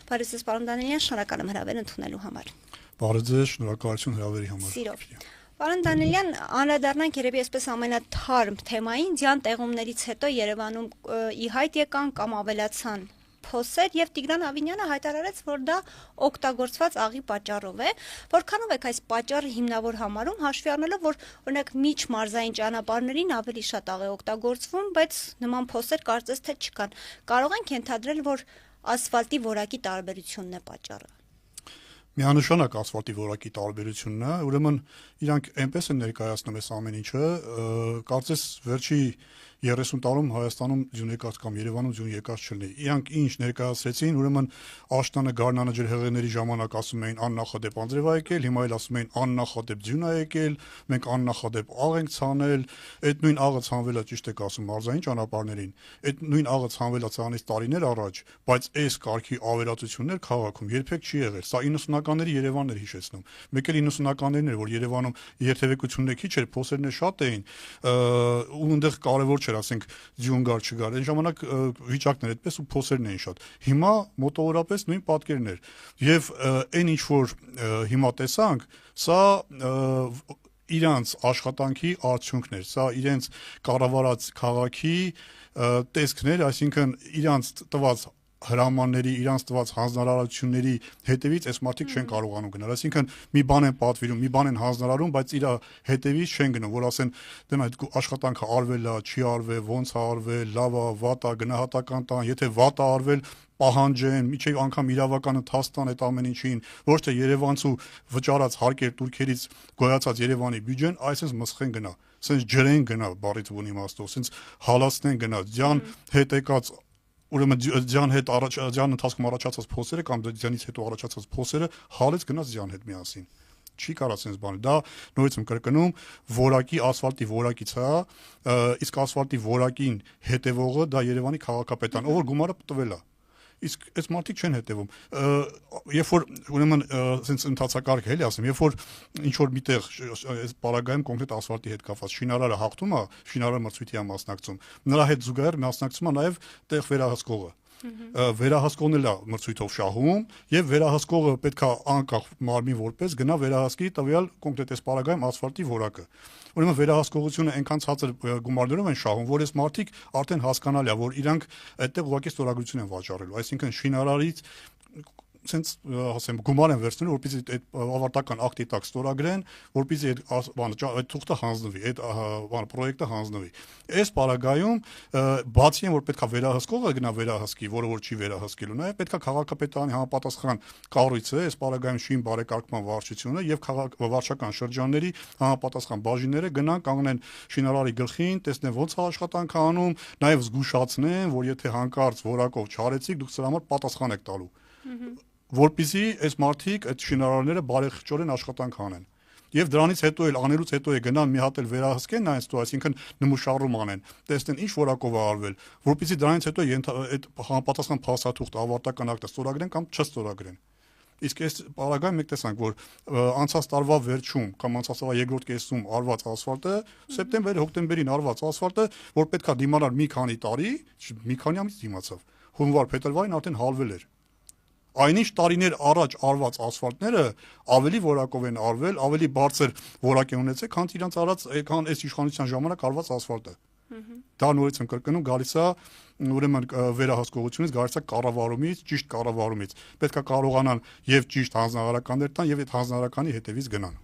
Բարև ձեզ, պարոն Դանիելյան, շնորհակալ եմ հրավեր ընդունելու համար։ Բարև ձեզ, շնորհակալություն հրավերի համար։ Սիրով։ Պարոն Դանիելյան, անդրադառնանք երևի այսպես ամենաթարմ թեմային, ձյան տեղումներից հետո Երևանում ի հայտ եկան կամ ավելացան փոսեր եւ Տիգրան Ավինյանը հայտարարեց, որ դա օգտագործված աղի պատճառով է, որքանով եք այս պատճառը հիմնավոր համարում, հաշվի առնելով, որ օրինակ միջմարզային ճանապարհներին ավելի շատ աղ է օգտագործվում, բայց նման փոսեր կարծես թե չկան։ Կարող ենք ենթադրել, որ ասֆալտի որակի տարբերությունն է պատճառը։ Միանշանակ ասֆալտի որակի տարբերությունն է, ուրեմն իրանք այնպես են ներկայացնում այս ամեն ինչը, կարծես վերջի 30 տարում Հայաստանում ձյուն եկած կամ Երևանում ձյուն եկած չլինի։ Իրանք ինչ ներկայացրեցին, ուրեմն աշտանը գարնանը ջրհեղեղների ժամանակ ասում էին աննախադեպ անձրև ա եկել, հիմա էլ ասում էին աննախադեպ ձյուն ա եկել, մենք աննախադեպ աղ ենք ցանել, այդ նույն աղը ցանվել է, ճիշտ եք ասում, մարզային ճանապարհներին, այդ նույն աղը ցանվել է ցանից տարիներ առաջ, բայց այս կարգի ավերածություններ քաղաքում երբեք չի եղել։ Սա 90-ականների Երևանն էր հիշեցնում։ Մեկ էլ 90-ականներն էր, որ Երևանում երթևեկությունները քիչ էր, փոսերներ շատ էին, ու այնտեղ կարևոր չէր, ասենք, ձյուն գար չգար։ Այն ժամանակ վիճակներ այդպես ու փոսերն էին շատ։ Հիմա մոտավորապես նույն պատկերն էր։ Եվ այն ինչ որ հիմա տեսանք, սա իրանց աշխատանքի արդյունքներ, սա իրենց կառավարած քաղաքի տեսքներ, այսինքն իրանց տված հրամանների, իրանց տված հանձնարարությունների հետևից այս մարդիկ չեն կարողանում գնալ, այսինքն մի բան են պատվիրում, մի բան են հանձնարարում, բայց իր հետևից չեն գնում, որ ասեն դեն այդ աշխատանքը արվել է, չի արվել, ոնց է արվել, լավ է, վատ է, գնահատական տան, եթե վատ է արվել, պահանջեն, միջև անգամ իրավական ընթացան այդ ամեն ինչին, ոչ թե Երևանցու վճարած հարկեր турքերից գոյացած Երևանի բյուջեն, այսպես մսխեն գնա, սենց ջրեն գնա, բառից բուն իմաստով, սենց հալածնեն գնա, ձյան հետ եկած ուրեմն ձյան հետ ձյան ընթացքում առաջացած փոսերը կամ ձյանից հետո առաջացած փոսերը հալեց գնաց ձյան հետ միասին։ Չի կարա sense բան։ Դա նորից եմ կրկնում, որակի ասֆալտի որակից է, իսկ ասֆալտի որակին հետևողը դա Երևանի քաղաքապետան, ով որ գումարը տվել է։ Իսկ այս մարդիկ չեն հետևում։ Երբ որ ուրեմն sense ընթացակարգ էլի ասեմ, երբ որ ինչ որ միտեղ այս պարագայում կոնկրետ ասֆալտի հետ կապված շինարարը հաղթում է, շինարարը մրցույթի է մասնակցում, նրա հետ զուգահեռ մասնակցում է նաև տեղ վերահսկողը։ Վերահսկողն էլ է մրցույթով շահում եւ վերահսկողը պետքա անկախ մարմին որպես գնա վերահսկի տվյալ կոնկրետ այս պարագայում ասֆալտի որակը։ Ուրեմն վերահսկողությունը այնքան ցածր գումարներով են շահում, որ այս մարդիկ արդեն հասկանալի է, որ իրանք այդտեղ ուղղակի ստորագրություն են վաճառելու, այսինքն շինարարից sense ասեմ գումար են վերցնել, որպեսզի այդ ավարտական ակտի տակ ստորագրեն, որպեսզի այդ բանը այդ թուղթը հանձնվի, այդ բանը պրոյեկտը հանձնվի։ Այս պարագայում բացի այն որ պետքա վերահսկողը գնա վերահսկի, որը որ չի վերահսկելու, նաև պետքա քաղաքապետարանի համապատասխան կառույցը, այս պարագայում շին բարեկարգման վարչությունը եւ վարչական շրջանների համապատասխան բաժինները գնան կանգնեն շինարարի գլխին, տեսնեն ոնց է աշխատանքը անում, նաև զգուշացնեն, որ եթե հանկարծ որակով չարեցիք, դուք սրա համար պատասխան եք տալու։ Որպեսզի այս մարդիկ այդ շինարարները բարեխիղճորեն աշխատանք անեն։ Եվ դրանից հետո էլ անելուց հետո է գնան մի հատ էլ վերահսկեն այնց տո, այսինքն նմուշարում անեն, տեսնեն ինչ որակով է արվել, որպեսզի դրանից հետո այդ համապատասխան փաստաթուղթը ավարտական ակտը ստորագրեն կամ չստորագրեն։ Իսկ այս պարագայում մենք տեսանք, որ անցած տարվա վերջում կամ անցած տարվա երկրորդ կեսում արված ասֆալտը, սեպտեմբեր, հոկտեմբերին արված ասֆալտը, որ պետքա դիմանար մի քանի տարի, մի քանի ամիս դիմացավ։ Հունվար, փետրվարին արդեն հալվել էր։ Այնինչ տարիներ առաջ արված ասֆալտները ավելի որակով են արվել, ավելի բարձր որակ են ունեցել, քան իրանց արած, քան այս իշխանության ժամանակ արված ասֆալտը։ Դա նորից եմ կրկնում, գալիս է ուրեմն վերահսկողությունից, գալիս է կառավարումից, ճիշտ կառավարումից։ Պետք է կարողանան եւ ճիշտ հանձնարարականներ տան եւ այդ հանձնարարականի հետևից գնան։